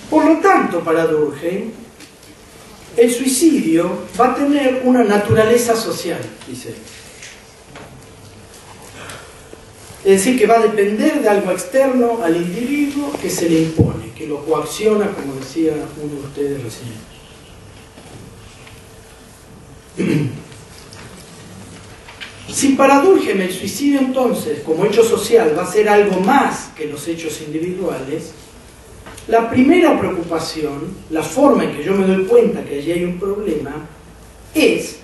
Por lo tanto, para Durkheim, el suicidio va a tener una naturaleza social, dice. Es decir, que va a depender de algo externo al individuo que se le impone, que lo coacciona, como decía uno de ustedes recién. Si para Durkheim el suicidio entonces, como hecho social, va a ser algo más que los hechos individuales, la primera preocupación, la forma en que yo me doy cuenta que allí hay un problema, es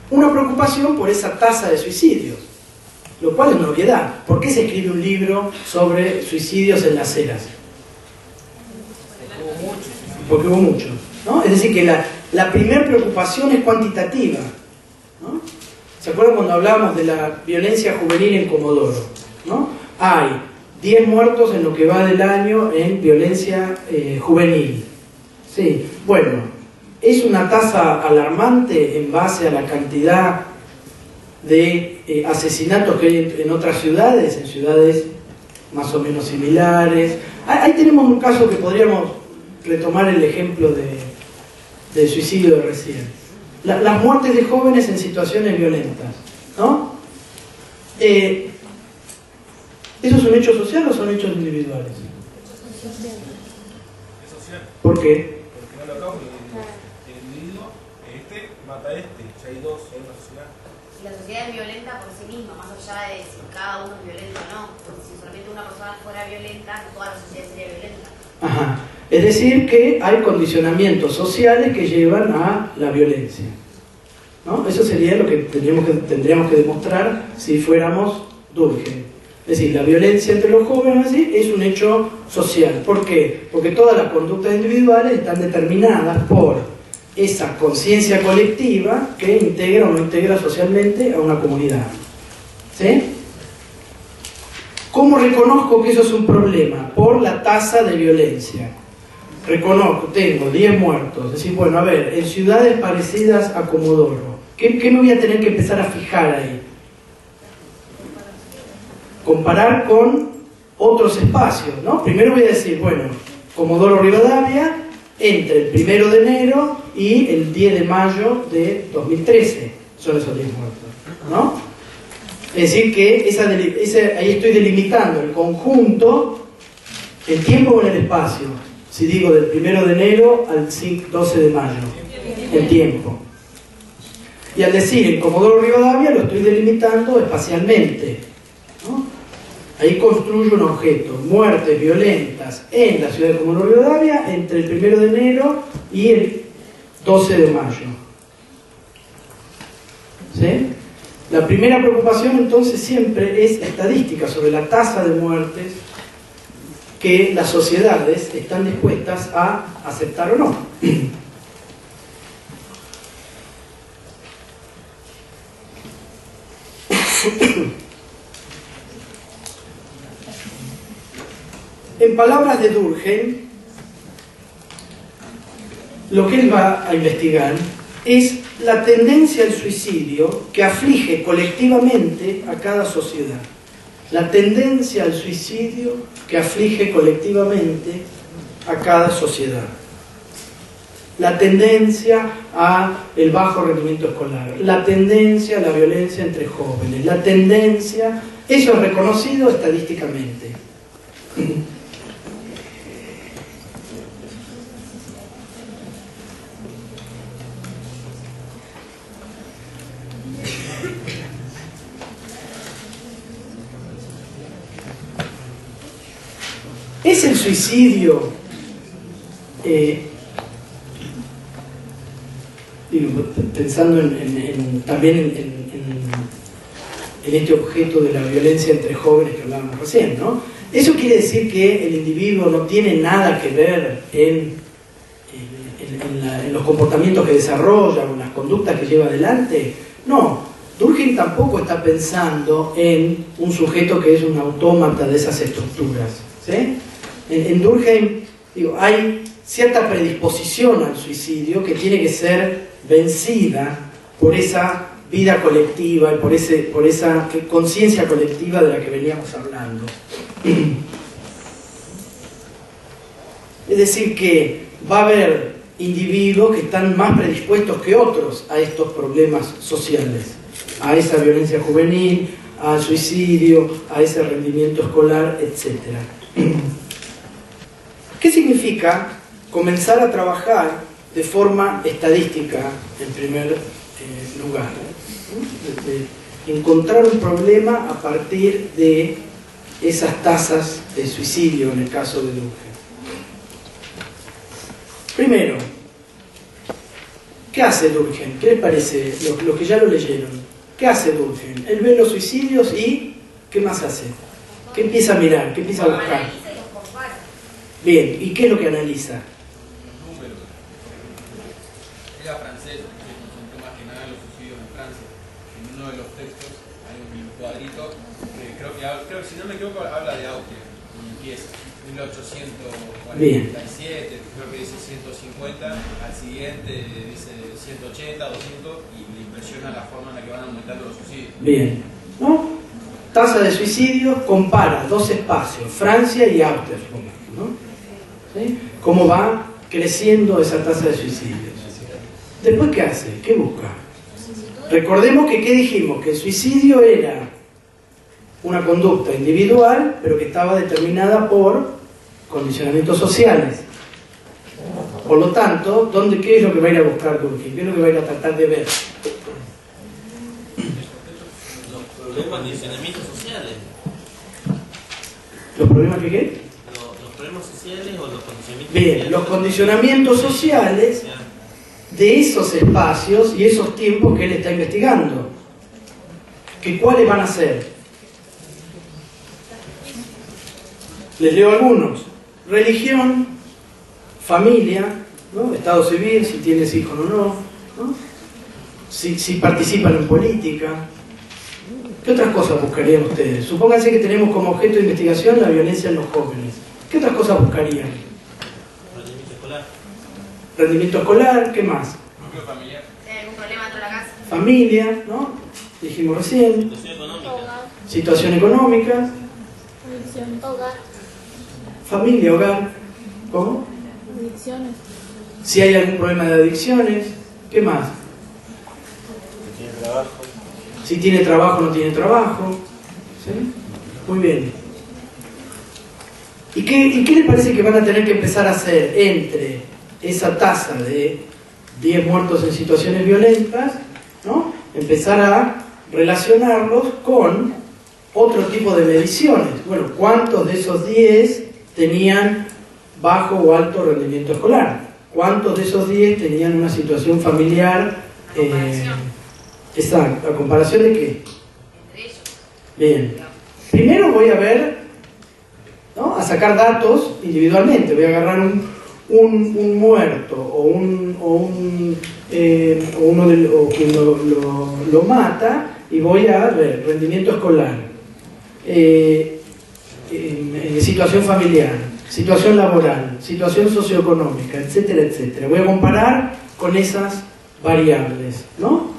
una preocupación por esa tasa de suicidios, lo cual es una obviedad. ¿Por qué se escribe un libro sobre suicidios en las eras? Porque hubo muchos, ¿no? Es decir, que la primera preocupación es cuantitativa, ¿no? ¿Se acuerdan cuando hablábamos de la violencia juvenil en Comodoro? ¿No? Hay 10 muertos en lo que va del año en violencia juvenil. Sí, bueno, ¿es una tasa alarmante en base a la cantidad de asesinatos que hay en otras ciudades, en ciudades más o menos similares? Ahí tenemos un caso que podríamos retomar el ejemplo del suicidio de recién. Las muertes de jóvenes en situaciones violentas, ¿no? ¿Eso es un hecho social o son hechos individuales? Es social. ¿Por qué? Porque no lo acabo el individuo, mata a ya hay dos, hay una sociedad. Si la sociedad es violenta por sí misma, más allá de si cada uno es violento o no, porque si solamente una persona fuera violenta, toda la sociedad sería violenta. Ajá. Es decir, que hay condicionamientos sociales que llevan a la violencia, ¿no? Eso sería lo que tendríamos que demostrar si fuéramos Durkheim. Es decir, la violencia entre los jóvenes es un hecho social. ¿Por qué? Porque todas las conductas individuales están determinadas por esa conciencia colectiva que integra o no integra socialmente a una comunidad. ¿Sí? ¿Cómo reconozco que eso es un problema? Por la tasa de violencia. Reconozco, tengo 10 muertos. Es decir, bueno, a ver, en ciudades parecidas a Comodoro, ¿qué me voy a tener que empezar a fijar ahí? Comparar con otros espacios, ¿no? Primero voy a decir, bueno, Comodoro Rivadavia, entre el 1 de enero y el 10 de mayo de 2013, son esos 10 muertos, ¿no? Es decir, que ahí estoy delimitando el conjunto, el tiempo con el espacio. Si digo del 1 de enero al 12 de mayo, el tiempo. Y al decir en Comodoro Rivadavia lo estoy delimitando espacialmente, ¿no? Ahí construyo un objeto, muertes violentas en la ciudad de Comodoro Rivadavia entre el 1 de enero y el 12 de mayo. ¿Sí? La primera preocupación entonces siempre es estadística sobre la tasa de muertes que las sociedades están dispuestas a aceptar o no. En palabras de Durkheim, lo que él va a investigar es la tendencia al suicidio que aflige colectivamente a cada sociedad. La tendencia al suicidio que aflige colectivamente a cada sociedad. La tendencia al bajo rendimiento escolar, la tendencia a la violencia entre jóvenes, la tendencia, eso es reconocido estadísticamente. ¿Es el suicidio pensando también en este objeto de la violencia entre jóvenes que hablábamos recién, ¿no? ¿Eso quiere decir que el individuo no tiene nada que ver en los comportamientos que desarrolla o en las conductas que lleva adelante? No, Durkheim tampoco está pensando en un sujeto que es un autómata de esas estructuras, ¿sí? En Durkheim, hay cierta predisposición al suicidio que tiene que ser vencida por esa vida colectiva y por esa conciencia colectiva de la que veníamos hablando. Es decir, que va a haber individuos que están más predispuestos que otros a estos problemas sociales, a esa violencia juvenil, al suicidio, a ese rendimiento escolar, etc. ¿Qué significa comenzar a trabajar de forma estadística en primer lugar? Encontrar un problema a partir de esas tasas de suicidio en el caso de Durkheim. Primero, ¿qué hace Durkheim? ¿Qué les parece? Los que ya lo leyeron. ¿Qué hace Durkheim? Él ve los suicidios y ¿qué más hace? ¿Qué empieza a mirar? ¿Qué empieza a buscar? Bien, ¿y qué es lo que analiza? Los números. Era francés, que concentró más que nada los suicidios en Francia. En uno de los textos hay un cuadrito que creo que si no me equivoco habla de Austria y empieza 1847, Bien. creo que dice 150, al siguiente dice 180, 200 y le impresiona la forma en la que van aumentando los suicidios. Bien, ¿no? Tasa de suicidio, compara dos espacios, Francia y Austria, ¿no? ¿Sí? Cómo va creciendo esa tasa de suicidios. Después, ¿qué hace? ¿Qué busca? Recordemos que, ¿qué dijimos? Que el suicidio era una conducta individual, pero que estaba determinada por condicionamientos sociales. Por lo tanto, ¿qué es lo que va a ir a buscar Durkheim? ¿Qué es lo que va a ir a tratar de ver? Los condicionamientos sociales. ¿Los problemas que qué? Los problemas sociales o los condicionamientos Bien, sociales. los condicionamientos sociales de esos espacios y esos tiempos que él está investigando. ¿Cuáles van a ser? Les leo algunos. Religión, familia, ¿no? Estado civil, si tienes hijos o no, ¿no? Si participan en política. ¿Qué otras cosas buscarían ustedes? Supónganse que tenemos como objeto de investigación la violencia en los jóvenes. ¿Qué otras cosas buscarían? Rendimiento escolar. Rendimiento escolar, ¿qué más? Núcleo familiar. ¿Hay algún problema dentro de la casa? Familia, ¿no? Dijimos recién. Situación económica. Situación económica. Adicciones. Hogar. Familia, hogar. ¿Cómo? Adicciones. Si hay algún problema de adicciones. ¿Qué más? Tiene trabajo. Si tiene trabajo o no tiene trabajo. ¿Sí? Muy bien. ¿Y qué les parece que van a tener que empezar a hacer entre esa tasa de 10 muertos en situaciones violentas, ¿no? Empezar a relacionarlos con otro tipo de mediciones? Bueno, ¿cuántos de esos 10 tenían bajo o alto rendimiento escolar? ¿Cuántos de esos 10 tenían una situación familiar? Exacto, ¿a comparación de qué? Entre ellos. Bien. Primero voy a ver, ¿no? A sacar datos individualmente. Voy a agarrar un muerto o quien lo mata y voy a ver rendimiento escolar, situación familiar, situación laboral, situación socioeconómica, etcétera, etcétera. Voy a comparar con esas variables, ¿no?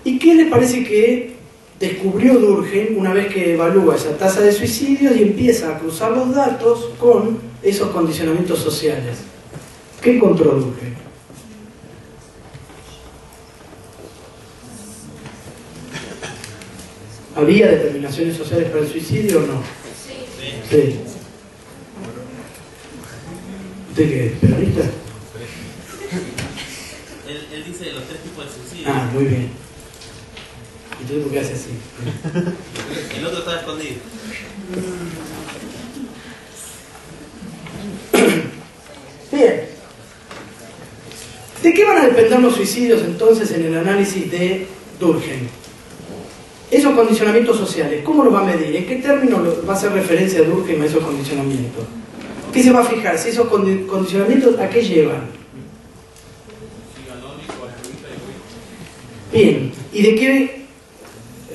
¿Y qué les parece que descubrió Durkheim una vez que evalúa esa tasa de suicidios y empieza a cruzar los datos con esos condicionamientos sociales? ¿Qué encontró Durkheim? ¿Había determinaciones sociales para el suicidio o no? Sí. ¿Usted qué es? ¿Peronista? Él dice los 3 tipos de suicidio. Ah, muy bien. Entonces, ¿por qué hace así? El otro estaba escondido. Bien. ¿De qué van a depender los suicidios entonces en el análisis de Durkheim? Esos condicionamientos sociales, ¿cómo los va a medir? ¿En qué términos va a hacer referencia Durkheim a esos condicionamientos? ¿Qué se va a fijar? Si esos condicionamientos, ¿a qué llevan? Bien, ¿y de qué?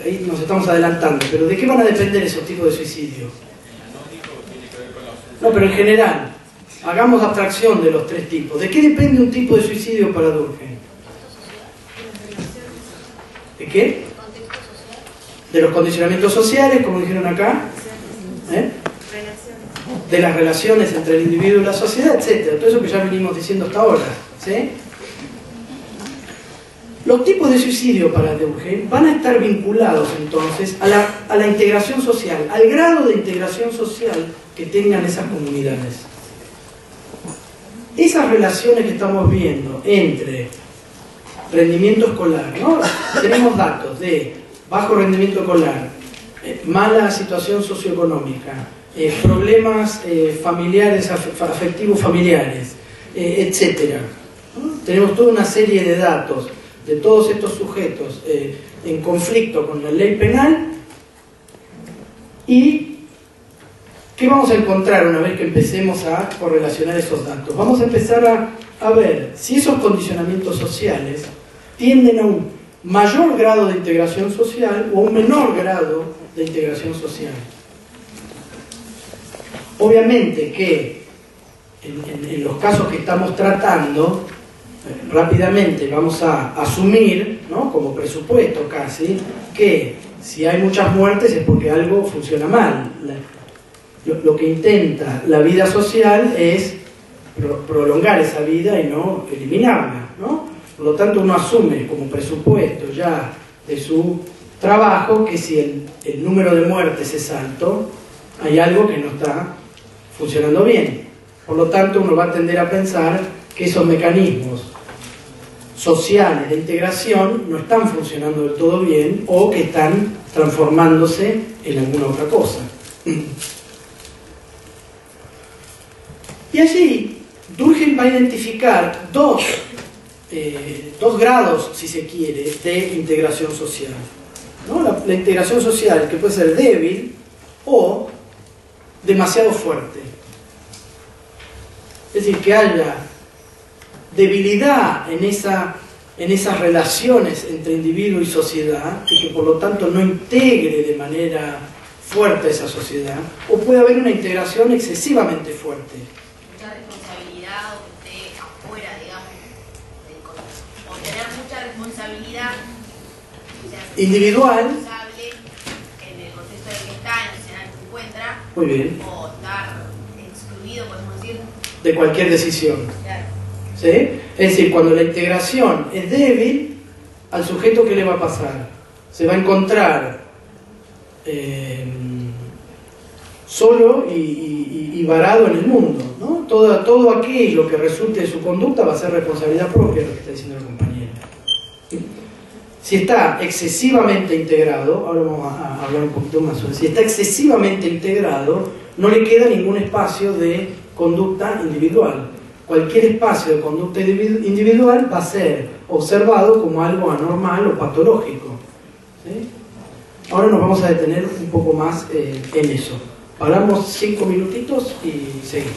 Ahí nos estamos adelantando, pero ¿de qué van a depender esos tipos de suicidio? No, pero en general, hagamos abstracción de los 3 tipos. ¿De qué depende un tipo de suicidio para Durkheim? ¿De qué? De los condicionamientos sociales, como dijeron acá. de las relaciones entre el individuo y la sociedad, etc. Todo eso que ya venimos diciendo hasta ahora, ¿sí? Los tipos de suicidio para Durkheim van a estar vinculados entonces a la integración social, al grado de integración social que tengan esas comunidades. Esas relaciones que estamos viendo entre rendimiento escolar, ¿no? Tenemos datos de bajo rendimiento escolar, mala situación socioeconómica, problemas familiares, afectivos familiares, etc. Tenemos toda una serie de datos de todos estos sujetos en conflicto con la ley penal. ¿Y qué vamos a encontrar una vez que empecemos a correlacionar esos datos? Vamos a empezar a ver si esos condicionamientos sociales tienden a un mayor grado de integración social o a un menor grado de integración social. Obviamente que en los casos que estamos tratando, rápidamente vamos a asumir, ¿no?, como presupuesto casi, que si hay muchas muertes es porque algo funciona mal. Lo que intenta la vida social es prolongar esa vida y no eliminarla, ¿no? Por lo tanto, uno asume como presupuesto ya de su trabajo que si el número de muertes es alto, hay algo que no está funcionando bien. Por lo tanto, uno va a tender a pensar que esos mecanismos sociales de integración no están funcionando del todo bien o que están transformándose en alguna otra cosa. Y allí Durkheim va a identificar dos grados, si se quiere, de integración social, ¿no? La integración social que puede ser débil o demasiado fuerte. Es decir, que haya debilidad en esas relaciones entre individuo y sociedad y que por lo tanto no integre de manera fuerte a esa sociedad, o puede haber una integración excesivamente fuerte. Mucha responsabilidad o que esté afuera, digamos, o tener mucha responsabilidad, o sea, individual, responsable en el contexto en el que está, en el escenario que se encuentra, muy bien, o estar excluido, podemos decir. de cualquier decisión. Claro. ¿Sí? Es decir, cuando la integración es débil, al sujeto ¿qué le va a pasar? Se va a encontrar solo y varado en el mundo, ¿no? Todo aquello que resulte de su conducta va a ser responsabilidad propia, lo que está diciendo el compañero. Si está excesivamente integrado, ahora vamos a hablar un poquito más sobre, si está excesivamente integrado, no le queda ningún espacio de conducta individual. Cualquier espacio de conducta individual va a ser observado como algo anormal o patológico, ¿sí? Ahora nos vamos a detener un poco más en eso. Paramos 5 minutitos y seguimos.